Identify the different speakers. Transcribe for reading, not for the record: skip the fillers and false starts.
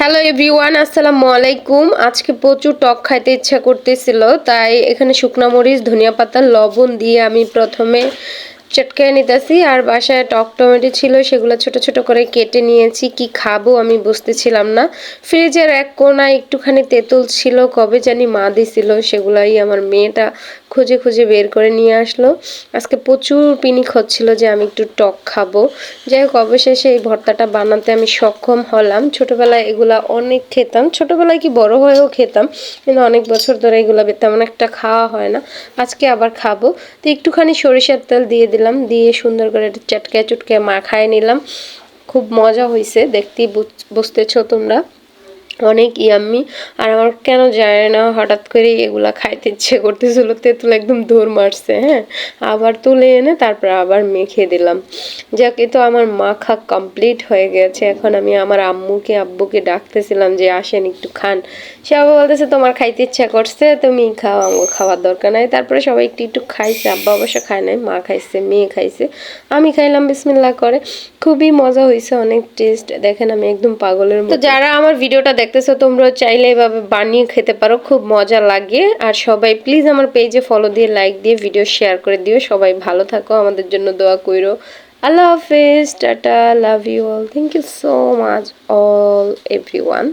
Speaker 1: Hello everyone, আসসালামু আলাইকুম। আজকে প্রচুর টক খাইতে ইচ্ছা করতেছিল, তাই এখানে শুকনা মরিচ, ধনিয়া পাতা, লবণ দিয়ে আমি প্রথমে চটকায় নিতেছি। আর বাসায় টক টমেটো ছিল, সেগুলো ছোট ছোট করে কেটে নিয়েছি। কি খাবো আমি বুঝতেছিলাম না। ফ্রিজের এক কোনায় একটুখানি তেঁতুল ছিল, কবে জানি মা দিছিল, সেগুলাই আমার মেয়েটা খুঁজে খুঁজে বের করে নিয়ে আসলো। আজকে প্রচুর পিনিক হচ্ছিল যে আমি একটু টক খাবো। যাই হোক, অবশেষে এই ভর্তাটা বানাতে আমি সক্ষম হলাম। ছোটবেলায় এগুলা অনেক খেতাম, ছোটবেলায় কি বড় হয়েও খেতাম, কিন্তু অনেক বছর ধরে এগুলো তেমন একটা খাওয়া হয় না। আজকে আবার খাবো, তো একটুখানি সরিষার তেল দিয়ে দিলাম, দিয়ে সুন্দর করে চটকায় চটকায় মাখায় নিলাম। খুব মজা হয়েছে, দেখতেই বুঝতেছো তোমরা, অনেক ইয়াম্মি। আর আমার কেন যায় না হঠাৎ করে এগুলা খাইতে ইচ্ছে করতেছিল, তেঁতুল একদম দৌড় মারছে। হ্যাঁ, আবার তুলে এনে তারপর আবার মেখে দিলাম। যাকে, তো আমার মাখা কমপ্লিট হয়ে গেছে। এখন আমি আমার আব্বুকে ডাকতেছিলাম যে আসেন একটু খান। সে আবার বলতেছে তোমার খাইতে ইচ্ছা করছে, তুমি খাও, আমার খাওয়ার দরকার নাই। তারপরে সবাই একটু একটু খাইছে, আব্বা অবশ্য খায় নাই, মা খাইছে, মেয়ে খাইছে, আমি খাইলাম বিসমিল্লাহ করে। খুবই মজা হয়েছে, অনেক টেস্ট। দেখেন আমি একদম পাগলের মতো। তো যারা আমার ভিডিওটা দেখতেছো, তোমরা চাইলে এভাবে বানিয়ে খেতে পারো, খুব মজা লাগে। আর সবাই প্লিজ আমার পেজে ফলো দিয়ে, লাইক দিয়ে, ভিডিও শেয়ার করে দিও। সবাই ভালো থাকো, আমাদের জন্য দোয়া কইরো। আল্লাহ হাফেজ, tata, love you all, thank you so much all everyone.